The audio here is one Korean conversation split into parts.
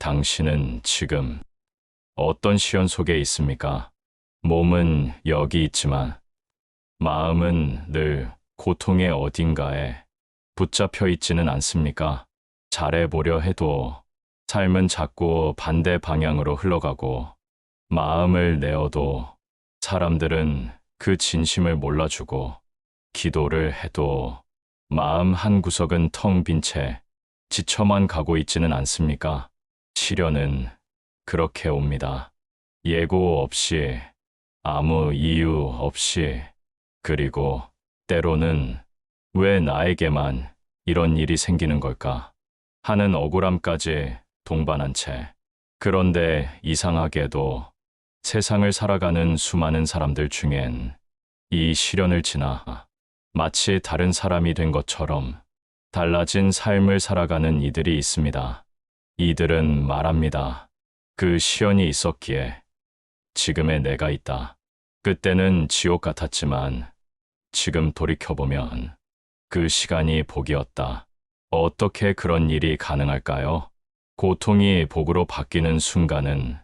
당신은 지금 어떤 시련 속에 있습니까? 몸은 여기 있지만 마음은 늘 고통의 어딘가에 붙잡혀 있지는 않습니까? 잘해보려 해도 삶은 자꾸 반대 방향으로 흘러가고 마음을 내어도 사람들은 그 진심을 몰라주고 기도를 해도 마음 한 구석은 텅 빈 채 지쳐만 가고 있지는 않습니까? 시련은 그렇게 옵니다. 예고 없이, 아무 이유 없이, 그리고 때로는 왜 나에게만 이런 일이 생기는 걸까 하는 억울함까지 동반한 채. 그런데 이상하게도 세상을 살아가는 수많은 사람들 중엔 이 시련을 지나 마치 다른 사람이 된 것처럼 달라진 삶을 살아가는 이들이 있습니다. 이들은 말합니다. 그 시련이 있었기에 지금의 내가 있다. 그때는 지옥 같았지만 지금 돌이켜보면 그 시간이 복이었다. 어떻게 그런 일이 가능할까요? 고통이 복으로 바뀌는 순간은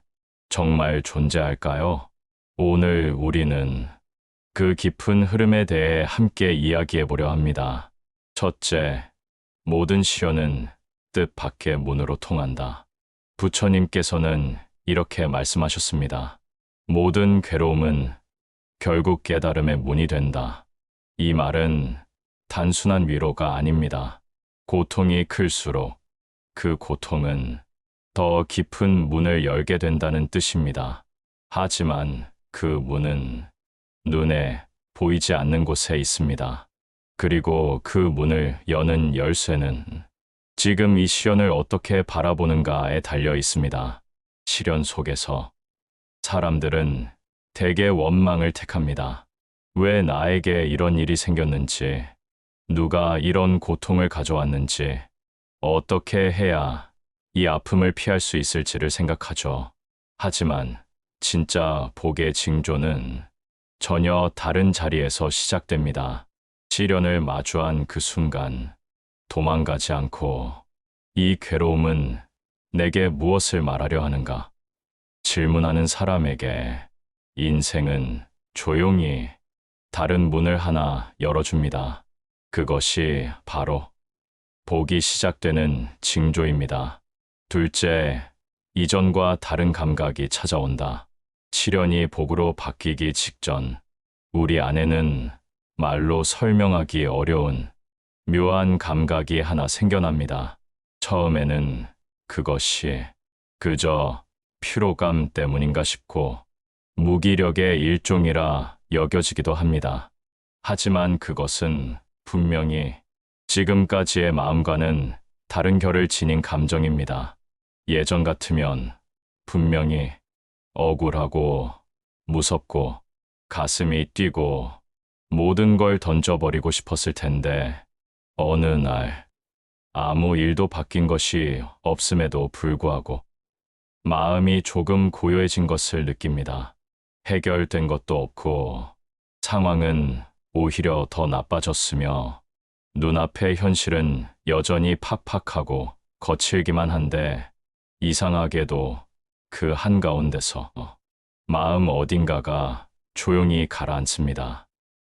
정말 존재할까요? 오늘 우리는 그 깊은 흐름에 대해 함께 이야기해 보려 합니다. 첫째, 모든 시련은 뜻밖의 문으로 통한다. 부처님께서는 이렇게 말씀하셨습니다. 모든 괴로움은 결국 깨달음의 문이 된다. 이 말은 단순한 위로가 아닙니다. 고통이 클수록 그 고통은 더 깊은 문을 열게 된다는 뜻입니다. 하지만 그 문은 눈에 보이지 않는 곳에 있습니다. 그리고 그 문을 여는 열쇠는 지금 이 시련을 어떻게 바라보는가에 달려 있습니다. 시련 속에서 사람들은 대개 원망을 택합니다. 왜 나에게 이런 일이 생겼는지, 누가 이런 고통을 가져왔는지, 어떻게 해야 이 아픔을 피할 수 있을지를 생각하죠. 하지만 진짜 복의 징조는 전혀 다른 자리에서 시작됩니다. 시련을 마주한 그 순간 도망가지 않고 이 괴로움은 내게 무엇을 말하려 하는가? 질문하는 사람에게 인생은 조용히 다른 문을 하나 열어줍니다. 그것이 바로 복이 시작되는 징조입니다. 둘째, 이전과 다른 감각이 찾아온다. 시련이 복으로 바뀌기 직전 우리 안에는 말로 설명하기 어려운 묘한 감각이 하나 생겨납니다. 처음에는 그것이 그저 피로감 때문인가 싶고 무기력의 일종이라 여겨지기도 합니다. 하지만 그것은 분명히 지금까지의 마음과는 다른 결을 지닌 감정입니다. 예전 같으면 분명히 억울하고 무섭고 가슴이 뛰고 모든 걸 던져버리고 싶었을 텐데 어느 날 아무 일도 바뀐 것이 없음에도 불구하고 마음이 조금 고요해진 것을 느낍니다. 해결된 것도 없고 상황은 오히려 더 나빠졌으며 눈앞의 현실은 여전히 팍팍하고 거칠기만 한데 이상하게도 그 한가운데서 마음 어딘가가 조용히 가라앉습니다.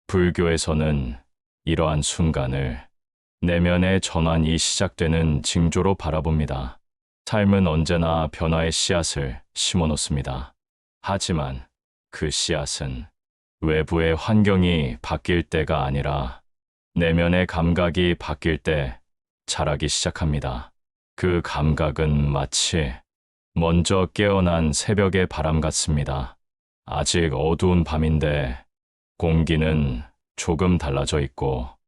불교에서는 이러한 순간을 내면의 전환이 시작되는 징조로 바라봅니다. 삶은 언제나 변화의 씨앗을 심어 놓습니다. 하지만 그 씨앗은 외부의 환경이 바뀔 때가 아니라 내면의 감각이 바뀔 때 자라기 시작합니다. 그 감각은 마치 먼저 깨어난 새벽의 바람 같습니다. 아직 어두운 밤인데 공기는 조금 달라져 있고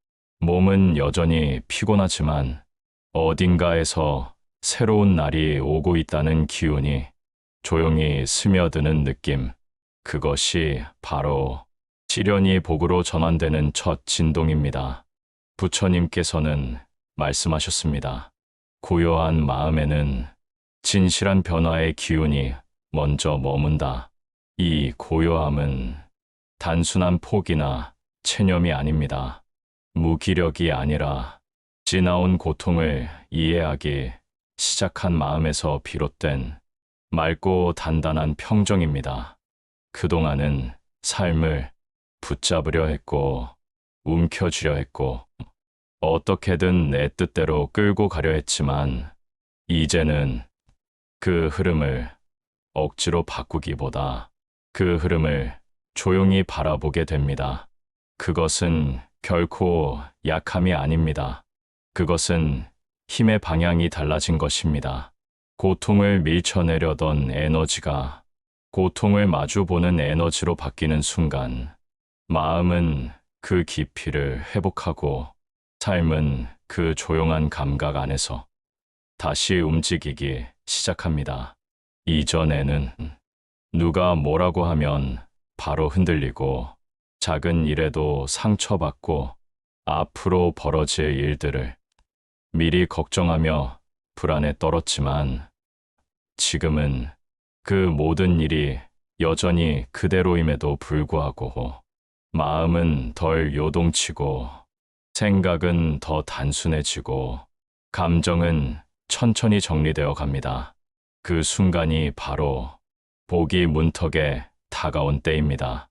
몸은 여전히 피곤하지만 어딘가에서 새로운 날이 오고 있다는 기운이 조용히 스며드는 느낌. 그것이 바로 시련이 복으로 전환되는 첫 진동입니다. 부처님께서는 말씀하셨습니다. 고요한 마음에는 진실한 변화의 기운이 먼저 머문다. 이 고요함은 단순한 폭이나 체념이 아닙니다. 무기력이 아니라 지나온 고통을 이해하기 시작한 마음에서 비롯된 맑고 단단한 평정입니다. 그동안은 삶을 붙잡으려 했고, 움켜쥐려 했고, 어떻게든 내 뜻대로 끌고 가려 했지만, 이제는 그 흐름을 억지로 바꾸기보다 그 흐름을 조용히 바라보게 됩니다. 그것은 결코 약함이 아닙니다. 그것은 힘의 방향이 달라진 것입니다. 고통을 밀쳐내려던 에너지가 고통을 마주보는 에너지로 바뀌는 순간, 마음은 그 깊이를 회복하고 삶은 그 조용한 감각 안에서 다시 움직이기 시작합니다. 이전에는 누가 뭐라고 하면 바로 흔들리고 작은 일에도 상처받고 앞으로 벌어질 일들을 미리 걱정하며 불안에 떨었지만 지금은 그 모든 일이 여전히 그대로임에도 불구하고 마음은 덜 요동치고 생각은 더 단순해지고 감정은 천천히 정리되어 갑니다. 그 순간이 바로 복이 문턱에 다가온 때입니다.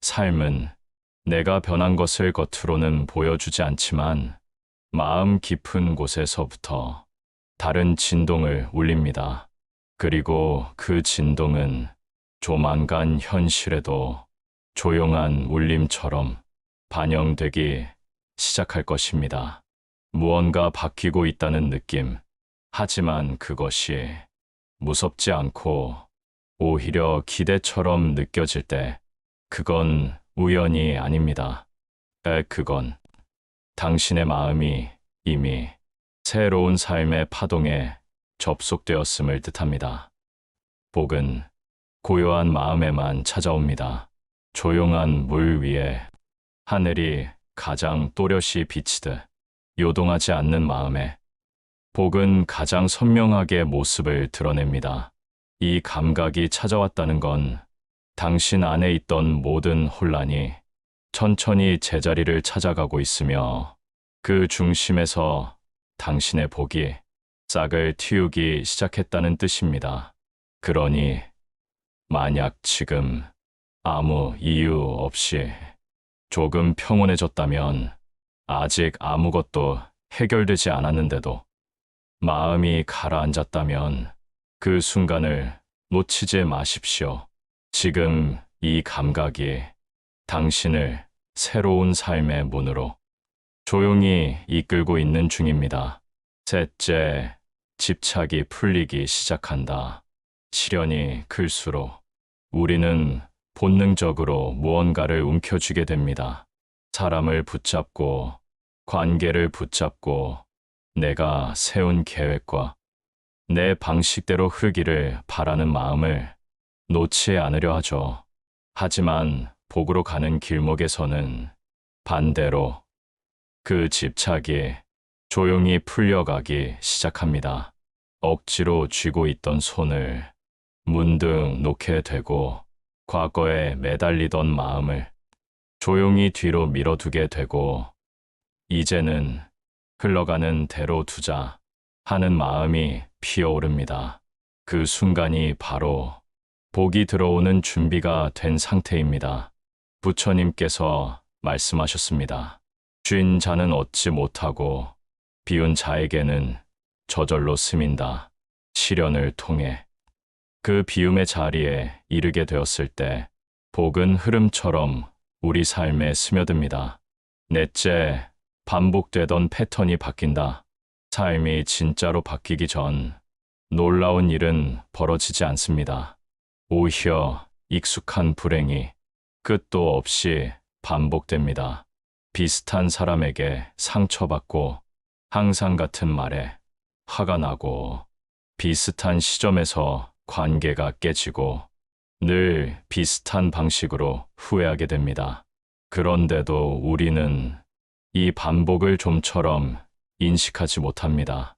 삶은 내가 변한 것을 겉으로는 보여주지 않지만 마음 깊은 곳에서부터 다른 진동을 울립니다. 그리고 그 진동은 조만간 현실에도 조용한 울림처럼 반영되기 시작할 것입니다. 무언가 바뀌고 있다는 느낌. 하지만 그것이 무섭지 않고 오히려 기대처럼 느껴질 때 그건 우연이 아닙니다. 그건 당신의 마음이 이미 새로운 삶의 파동에 접속되었음을 뜻합니다. 복은 고요한 마음에만 찾아옵니다. 조용한 물 위에 하늘이 가장 또렷이 비치듯 요동하지 않는 마음에 복은 가장 선명하게 모습을 드러냅니다. 이 감각이 찾아왔다는 건 당신 안에 있던 모든 혼란이 천천히 제자리를 찾아가고 있으며 그 중심에서 당신의 복이 싹을 틔우기 시작했다는 뜻입니다. 그러니 만약 지금 아무 이유 없이 조금 평온해졌다면 아직 아무것도 해결되지 않았는데도 마음이 가라앉았다면 그 순간을 놓치지 마십시오. 지금 이 감각이 당신을 새로운 삶의 문으로 조용히 이끌고 있는 중입니다. 셋째, 집착이 풀리기 시작한다. 시련이 클수록 우리는 본능적으로 무언가를 움켜쥐게 됩니다. 사람을 붙잡고, 관계를 붙잡고, 내가 세운 계획과 내 방식대로 흐르기를 바라는 마음을 놓지 않으려 하죠. 하지만 복으로 가는 길목에서는 반대로 그 집착이 조용히 풀려가기 시작합니다. 억지로 쥐고 있던 손을 문득 놓게 되고 과거에 매달리던 마음을 조용히 뒤로 밀어두게 되고 이제는 흘러가는 대로 두자 하는 마음이 피어오릅니다. 그 순간이 바로 복이 들어오는 준비가 된 상태입니다. 부처님께서 말씀하셨습니다. 쥔 자는 얻지 못하고 비운 자에게는 저절로 스민다. 시련을 통해 그 비움의 자리에 이르게 되었을 때 복은 흐름처럼 우리 삶에 스며듭니다. 넷째, 반복되던 패턴이 바뀐다. 삶이 진짜로 바뀌기 전 놀라운 일은 벌어지지 않습니다. 오히려 익숙한 불행이 끝도 없이 반복됩니다. 비슷한 사람에게 상처받고 항상 같은 말에 화가 나고 비슷한 시점에서 관계가 깨지고 늘 비슷한 방식으로 후회하게 됩니다. 그런데도 우리는 이 반복을 좀처럼 인식하지 못합니다.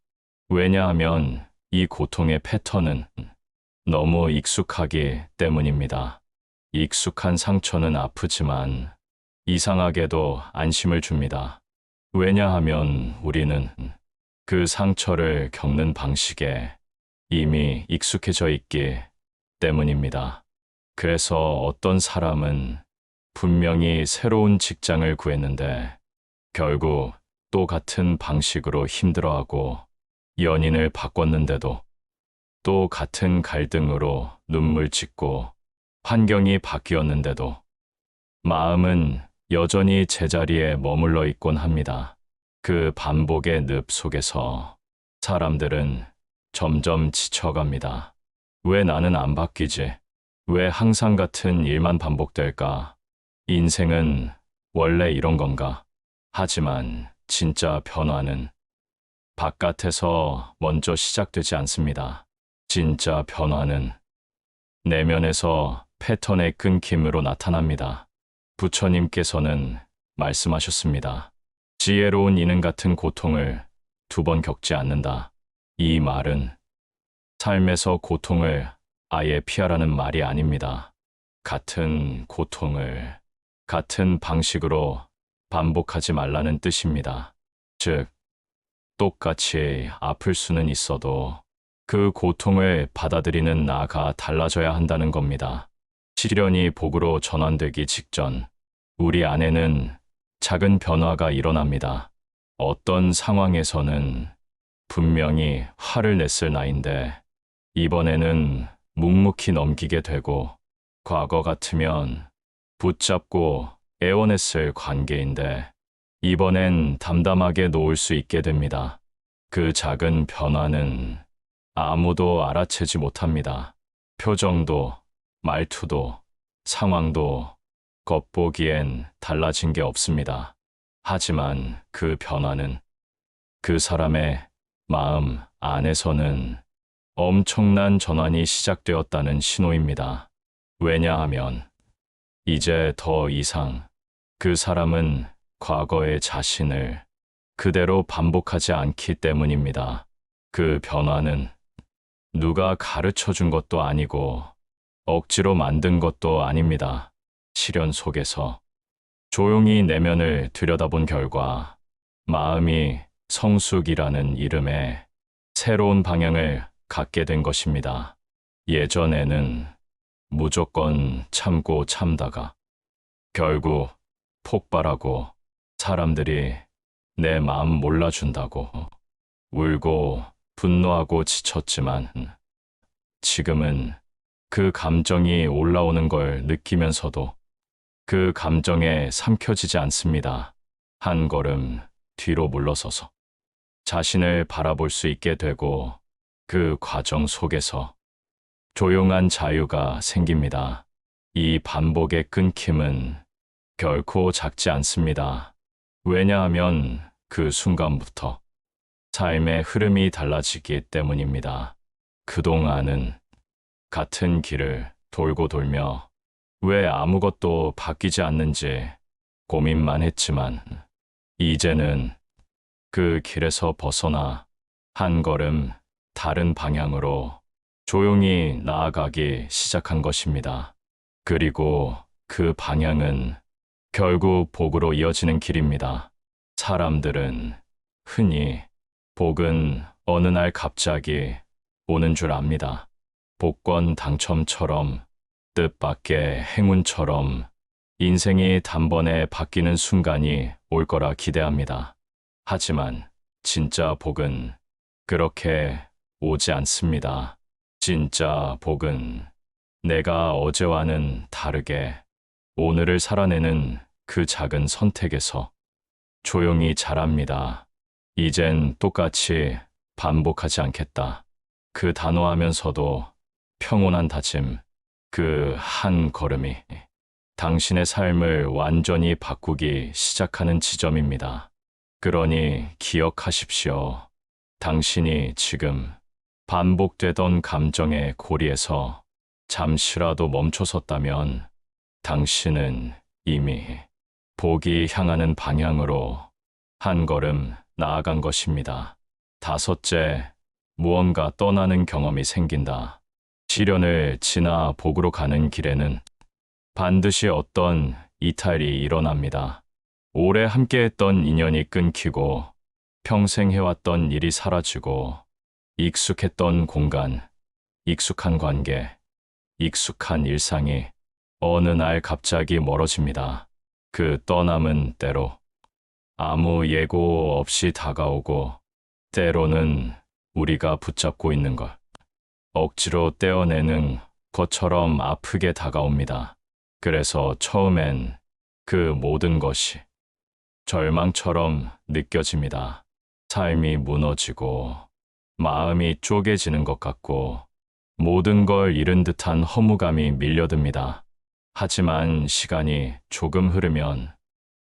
왜냐하면 이 고통의 패턴은 너무 익숙하기 때문입니다. 익숙한 상처는 아프지만 이상하게도 안심을 줍니다. 왜냐하면 우리는 그 상처를 겪는 방식에 이미 익숙해져 있기 때문입니다. 그래서 어떤 사람은 분명히 새로운 직장을 구했는데 결국 또 같은 방식으로 힘들어하고, 연인을 바꿨는데도 또 같은 갈등으로 눈물 짓고, 환경이 바뀌었는데도 마음은 여전히 제자리에 머물러 있곤 합니다. 그 반복의 늪 속에서 사람들은 점점 지쳐갑니다. 왜 나는 안 바뀌지? 왜 항상 같은 일만 반복될까? 인생은 원래 이런 건가? 하지만 진짜 변화는 바깥에서 먼저 시작되지 않습니다. 진짜 변화는 내면에서 패턴의 끊김으로 나타납니다. 부처님께서는 말씀하셨습니다. 지혜로운 이는 같은 고통을 2번 겪지 않는다. 이 말은 삶에서 고통을 아예 피하라는 말이 아닙니다. 같은 고통을 같은 방식으로 반복하지 말라는 뜻입니다. 즉, 똑같이 아플 수는 있어도 그 고통을 받아들이는 나가 달라져야 한다는 겁니다. 시련이 복으로 전환되기 직전 우리 안에는 작은 변화가 일어납니다. 어떤 상황에서는 분명히 화를 냈을 나인데 이번에는 묵묵히 넘기게 되고, 과거 같으면 붙잡고 애원했을 관계인데 이번엔 담담하게 놓을 수 있게 됩니다. 그 작은 변화는 아무도 알아채지 못합니다. 표정도, 말투도, 상황도 겉보기엔 달라진 게 없습니다. 하지만 그 변화는 그 사람의 마음 안에서는 엄청난 전환이 시작되었다는 신호입니다. 왜냐하면 이제 더 이상 그 사람은 과거의 자신을 그대로 반복하지 않기 때문입니다. 그 변화는 누가 가르쳐 준 것도 아니고 억지로 만든 것도 아닙니다. 시련 속에서 조용히 내면을 들여다본 결과 마음이 성숙이라는 이름의 새로운 방향을 갖게 된 것입니다. 예전에는 무조건 참고 참다가 결국 폭발하고, 사람들이 내 마음 몰라준다고 울고 분노하고 지쳤지만, 지금은 그 감정이 올라오는 걸 느끼면서도 그 감정에 삼켜지지 않습니다. 한 걸음 뒤로 물러서서 자신을 바라볼 수 있게 되고, 그 과정 속에서 조용한 자유가 생깁니다. 이 반복의 끊김은 결코 작지 않습니다. 왜냐하면 그 순간부터 삶의 흐름이 달라지기 때문입니다. 그동안은 같은 길을 돌고 돌며 왜 아무것도 바뀌지 않는지 고민만 했지만, 이제는 그 길에서 벗어나 한 걸음 다른 방향으로 조용히 나아가기 시작한 것입니다. 그리고 그 방향은 결국 복으로 이어지는 길입니다. 사람들은 흔히 복은 어느 날 갑자기 오는 줄 압니다. 복권 당첨처럼, 뜻밖의 행운처럼 인생이 단번에 바뀌는 순간이 올 거라 기대합니다. 하지만 진짜 복은 그렇게 오지 않습니다. 진짜 복은 내가 어제와는 다르게 오늘을 살아내는 그 작은 선택에서 조용히 자랍니다. 이젠 똑같이 반복하지 않겠다. 그 단호하면서도 평온한 다짐, 그 한 걸음이 당신의 삶을 완전히 바꾸기 시작하는 지점입니다. 그러니 기억하십시오. 당신이 지금 반복되던 감정의 고리에서 잠시라도 멈춰섰다면 당신은 이미 복이 향하는 방향으로 한 걸음 나아간 것입니다. 5째, 무언가 떠나는 경험이 생긴다. 시련을 지나 복으로 가는 길에는 반드시 어떤 이탈이 일어납니다. 오래 함께했던 인연이 끊기고 평생 해왔던 일이 사라지고 익숙했던 공간, 익숙한 관계, 익숙한 일상이 어느 날 갑자기 멀어집니다. 그 떠남은 때로 아무 예고 없이 다가오고 때로는 우리가 붙잡고 있는 걸 억지로 떼어내는 것처럼 아프게 다가옵니다. 그래서 처음엔 그 모든 것이 절망처럼 느껴집니다. 삶이 무너지고 마음이 쪼개지는 것 같고 모든 걸 잃은 듯한 허무감이 밀려듭니다. 하지만 시간이 조금 흐르면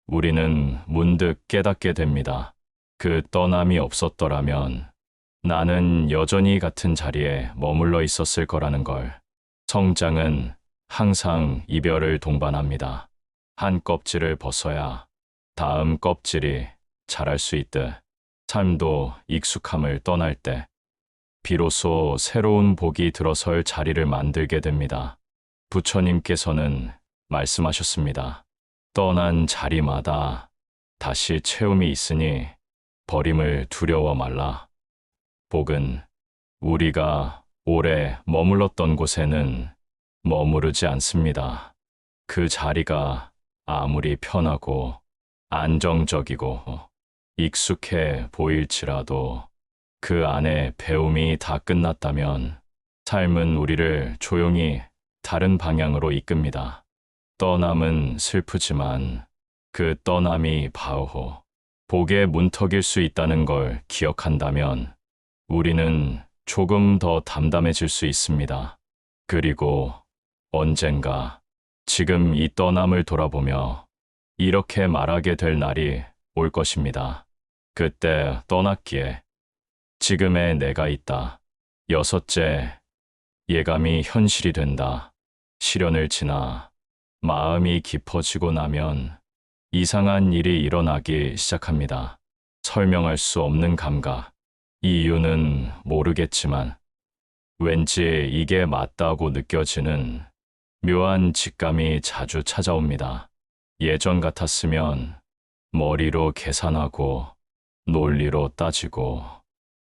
우리는 문득 깨닫게 됩니다. 그 떠남이 없었더라면 나는 여전히 같은 자리에 머물러 있었을 거라는 걸. 성장은 항상 이별을 동반합니다. 한 껍질을 벗어야 다음 껍질이 자랄 수 있듯 삶도 익숙함을 떠날 때 비로소 새로운 복이 들어설 자리를 만들게 됩니다. 부처님께서는 말씀하셨습니다. 떠난 자리마다 다시 채움이 있으니 버림을 두려워 말라. 복은 우리가 오래 머물렀던 곳에는 머무르지 않습니다. 그 자리가 아무리 편하고 안정적이고 익숙해 보일지라도 그 안에 배움이 다 끝났다면 삶은 우리를 조용히 다른 방향으로 이끕니다. 떠남은 슬프지만 그 떠남이 바후 복의 문턱일 수 있다는 걸 기억한다면 우리는 조금 더 담담해질 수 있습니다. 그리고 언젠가 지금 이 떠남을 돌아보며 이렇게 말하게 될 날이 올 것입니다. 그때 떠났기에 지금의 내가 있다. 여섯째, 예감이 현실이 된다. 시련을 지나 마음이 깊어지고 나면 이상한 일이 일어나기 시작합니다. 설명할 수 없는 감각. 이유는 모르겠지만 왠지 이게 맞다고 느껴지는 묘한 직감이 자주 찾아옵니다. 예전 같았으면 머리로 계산하고 논리로 따지고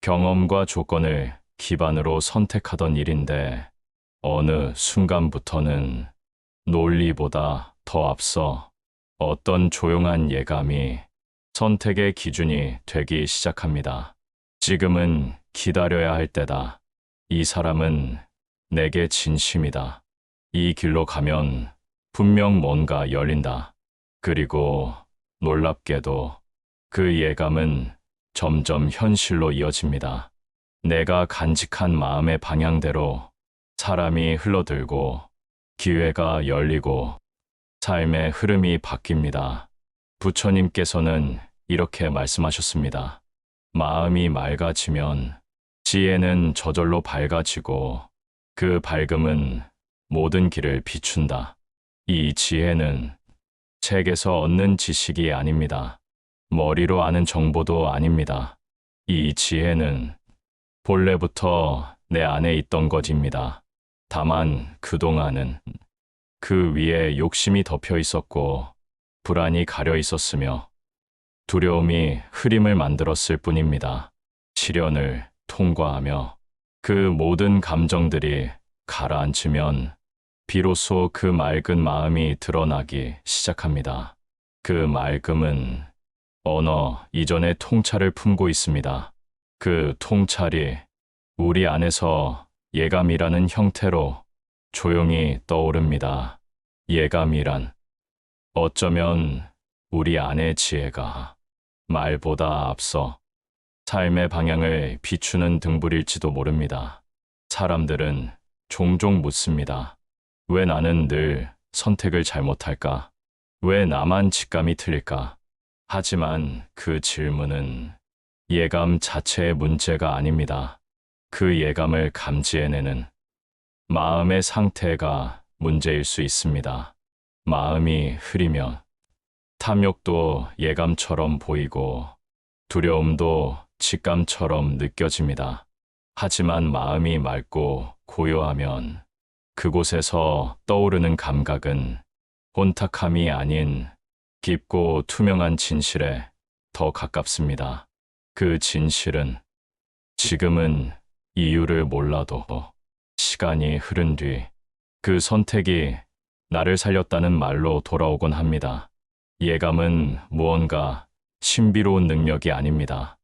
경험과 조건을 기반으로 선택하던 일인데 어느 순간부터는 논리보다 더 앞서 어떤 조용한 예감이 선택의 기준이 되기 시작합니다. 지금은 기다려야 할 때다. 이 사람은 내게 진심이다. 이 길로 가면 분명 뭔가 열린다. 그리고 놀랍게도 그 예감은 점점 현실로 이어집니다. 내가 간직한 마음의 방향대로 사람이 흘러들고 기회가 열리고 삶의 흐름이 바뀝니다. 부처님께서는 이렇게 말씀하셨습니다. 마음이 맑아지면 지혜는 저절로 밝아지고 그 밝음은 모든 길을 비춘다. 이 지혜는 책에서 얻는 지식이 아닙니다. 머리로 아는 정보도 아닙니다. 이 지혜는 본래부터 내 안에 있던 것입니다. 다만 그동안은 그 위에 욕심이 덮여 있었고 불안이 가려 있었으며 두려움이 흐림을 만들었을 뿐입니다. 시련을 통과하며 그 모든 감정들이 가라앉으면 비로소 그 맑은 마음이 드러나기 시작합니다. 그 맑음은 언어 이전의 통찰을 품고 있습니다. 그 통찰이 우리 안에서 예감이라는 형태로 조용히 떠오릅니다. 예감이란 어쩌면 우리 안의 지혜가 말보다 앞서 삶의 방향을 비추는 등불일지도 모릅니다. 사람들은 종종 묻습니다. 왜 나는 늘 선택을 잘못할까? 왜 나만 직감이 틀릴까? 하지만 그 질문은 예감 자체의 문제가 아닙니다. 그 예감을 감지해내는 마음의 상태가 문제일 수 있습니다. 마음이 흐리면 탐욕도 예감처럼 보이고 두려움도 직감처럼 느껴집니다. 하지만 마음이 맑고 고요하면 그곳에서 떠오르는 감각은 혼탁함이 아닌 깊고 투명한 진실에 더 가깝습니다. 그 진실은 지금은 이유를 몰라도 시간이 흐른 뒤 그 선택이 나를 살렸다는 말로 돌아오곤 합니다. 예감은 무언가 신비로운 능력이 아닙니다.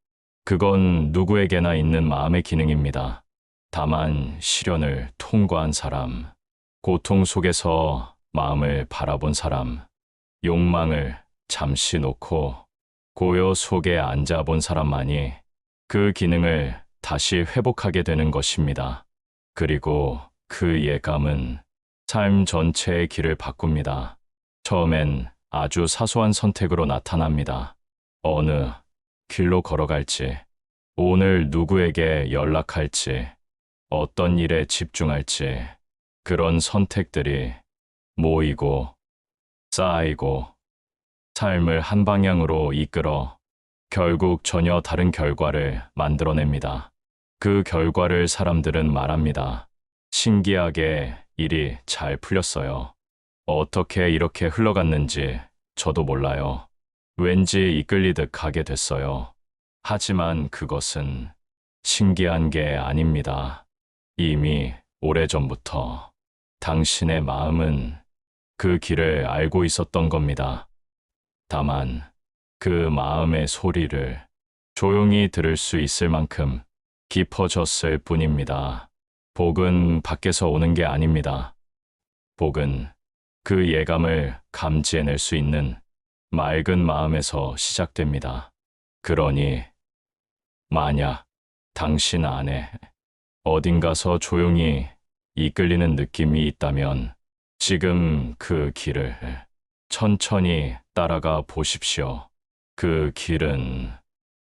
그건 누구에게나 있는 마음의 기능입니다. 다만 시련을 통과한 사람, 고통 속에서 마음을 바라본 사람, 욕망을 잠시 놓고 고요 속에 앉아본 사람만이 그 기능을 다시 회복하게 되는 것입니다. 그리고 그 예감은 삶 전체의 길을 바꿉니다. 처음엔 아주 사소한 선택으로 나타납니다. 어느 길로 걸어갈지, 오늘 누구에게 연락할지, 어떤 일에 집중할지, 그런 선택들이 모이고 쌓이고 삶을 한 방향으로 이끌어 결국 전혀 다른 결과를 만들어냅니다. 그 결과를 사람들은 말합니다. 신기하게 일이 잘 풀렸어요. 어떻게 이렇게 흘러갔는지 저도 몰라요. 왠지 이끌리듯 가게 됐어요. 하지만 그것은 신기한 게 아닙니다. 이미 오래전부터 당신의 마음은 그 길을 알고 있었던 겁니다. 다만 그 마음의 소리를 조용히 들을 수 있을 만큼 깊어졌을 뿐입니다. 복은 밖에서 오는 게 아닙니다. 복은 그 예감을 감지해낼 수 있는 맑은 마음에서 시작됩니다. 그러니 만약 당신 안에 어딘가서 조용히 이끌리는 느낌이 있다면 지금 그 길을 천천히 따라가 보십시오. 그 길은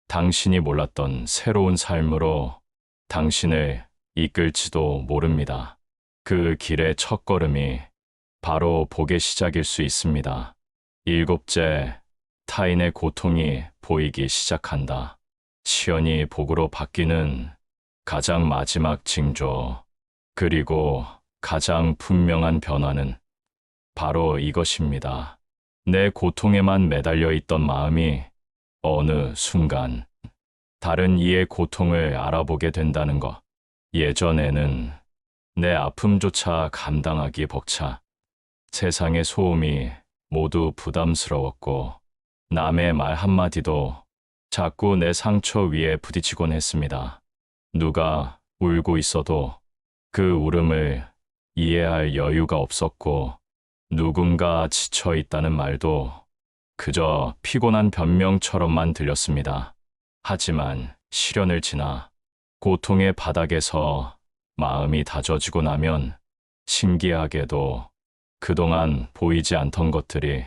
당신이 몰랐던 새로운 삶으로 당신을 이끌지도 모릅니다. 그 길의 첫걸음이 바로 복의 시작일 수 있습니다. 7째, 타인의 고통이 보이기 시작한다. 시련이 복으로 바뀌는 가장 마지막 징조, 그리고 가장 분명한 변화는 바로 이것입니다. 내 고통에만 매달려 있던 마음이 어느 순간 다른 이의 고통을 알아보게 된다는 것. 예전에는 내 아픔조차 감당하기 벅차 세상의 소음이 모두 부담스러웠고 남의 말 한마디도 자꾸 내 상처 위에 부딪히곤 했습니다. 누가 울고 있어도 그 울음을 이해할 여유가 없었고 누군가 지쳐 있다는 말도 그저 피곤한 변명처럼만 들렸습니다. 하지만 시련을 지나 고통의 바닥에서 마음이 다져지고 나면 신기하게도 그동안 보이지 않던 것들이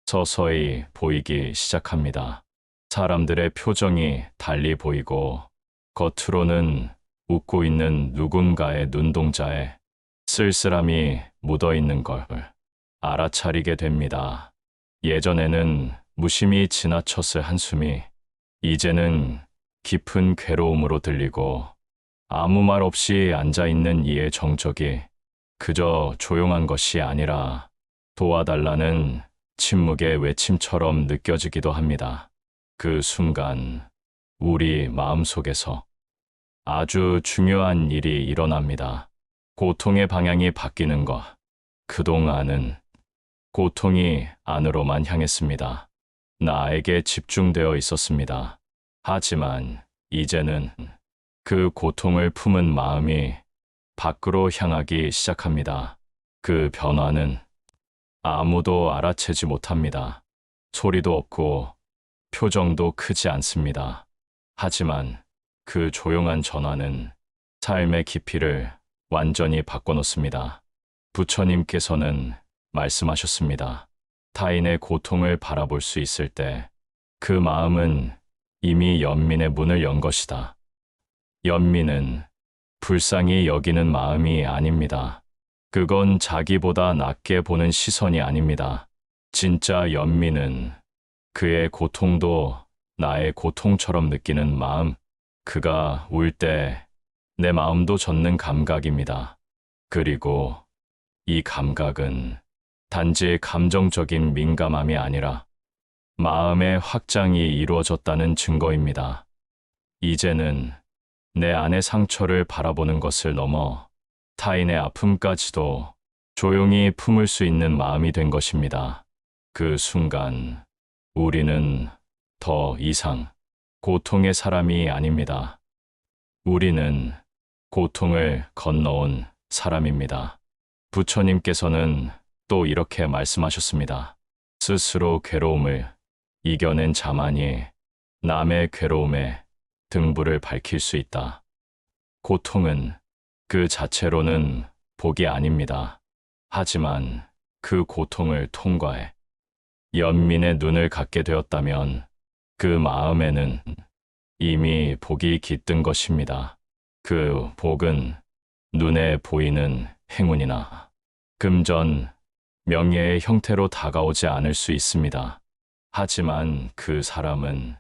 서서히 보이기 시작합니다. 사람들의 표정이 달리 보이고 겉으로는 웃고 있는 누군가의 눈동자에 쓸쓸함이 묻어 있는 걸 알아차리게 됩니다. 예전에는 무심히 지나쳤을 한숨이 이제는 깊은 괴로움으로 들리고 아무 말 없이 앉아있는 이의 정적이 그저 조용한 것이 아니라 도와달라는 침묵의 외침처럼 느껴지기도 합니다. 그 순간 우리 마음속에서 아주 중요한 일이 일어납니다. 고통의 방향이 바뀌는 것. 그동안은 고통이 안으로만 향했습니다. 나에게 집중되어 있었습니다. 하지만 이제는 그 고통을 품은 마음이 밖으로 향하기 시작합니다. 그 변화는 아무도 알아채지 못합니다. 소리도 없고 표정도 크지 않습니다. 하지만 그 조용한 전환은 삶의 깊이를 완전히 바꿔놓습니다. 부처님께서는 말씀하셨습니다. 타인의 고통을 바라볼 수 있을 때 그 마음은 이미 연민의 문을 연 것이다. 연민은 불쌍히 여기는 마음이 아닙니다. 그건 자기보다 낮게 보는 시선이 아닙니다. 진짜 연민은 그의 고통도 나의 고통처럼 느끼는 마음, 그가 울 때 내 마음도 젖는 감각입니다. 그리고 이 감각은 단지 감정적인 민감함이 아니라 마음의 확장이 이루어졌다는 증거입니다. 이제는 내 안의 상처를 바라보는 것을 넘어 타인의 아픔까지도 조용히 품을 수 있는 마음이 된 것입니다. 그 순간 우리는 더 이상 고통의 사람이 아닙니다. 우리는 고통을 건너온 사람입니다. 부처님께서는 또 이렇게 말씀하셨습니다. 스스로 괴로움을 이겨낸 자만이 남의 괴로움에 등불을 밝힐 수 있다. 고통은 그 자체로는 복이 아닙니다. 하지만 그 고통을 통과해 연민의 눈을 갖게 되었다면 그 마음에는 이미 복이 깃든 것입니다. 그 복은 눈에 보이는 행운이나 금전, 명예의 형태로 다가오지 않을 수 있습니다. 하지만 그 사람은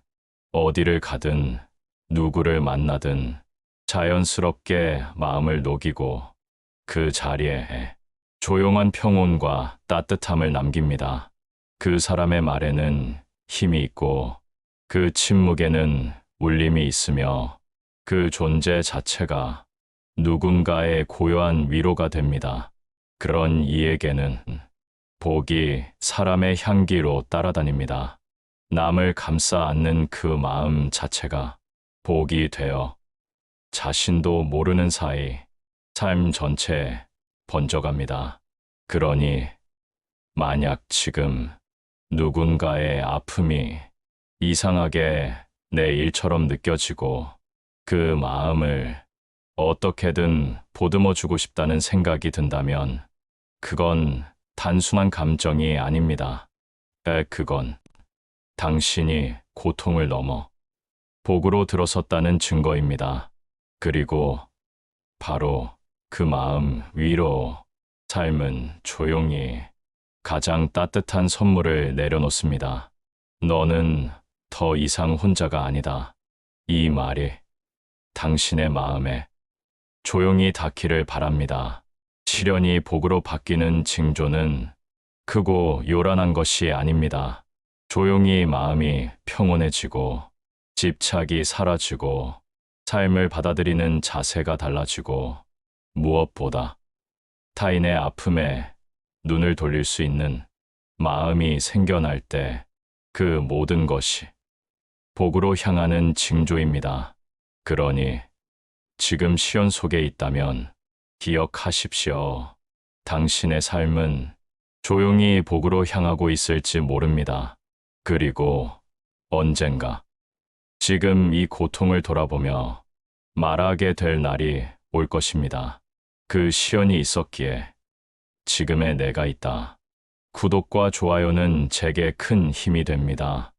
어디를 가든 누구를 만나든 자연스럽게 마음을 녹이고 그 자리에 조용한 평온과 따뜻함을 남깁니다. 그 사람의 말에는 힘이 있고 그 침묵에는 울림이 있으며 그 존재 자체가 누군가의 고요한 위로가 됩니다. 그런 이에게는 복이 사람의 향기로 따라다닙니다. 남을 감싸 안는 그 마음 자체가 복이 되어 자신도 모르는 사이 삶 전체에 번져갑니다. 그러니 만약 지금 누군가의 아픔이 이상하게 내 일처럼 느껴지고 그 마음을 어떻게든 보듬어주고 싶다는 생각이 든다면 그건 단순한 감정이 아닙니다. 그건 당신이 고통을 넘어 복으로 들어섰다는 증거입니다. 그리고 바로 그 마음 위로 삶은 조용히 가장 따뜻한 선물을 내려놓습니다. 너는 더 이상 혼자가 아니다. 이 말이 당신의 마음에 조용히 닿기를 바랍니다. 시련이 복으로 바뀌는 징조는 크고 요란한 것이 아닙니다. 조용히 마음이 평온해지고 집착이 사라지고 삶을 받아들이는 자세가 달라지고 무엇보다 타인의 아픔에 눈을 돌릴 수 있는 마음이 생겨날 때 그 모든 것이 복으로 향하는 징조입니다. 그러니 지금 시련 속에 있다면 기억하십시오. 당신의 삶은 조용히 복으로 향하고 있을지 모릅니다. 그리고 언젠가 지금 이 고통을 돌아보며 말하게 될 날이 올 것입니다. 그 시련이 있었기에 지금의 내가 있다. 구독과 좋아요는 제게 큰 힘이 됩니다.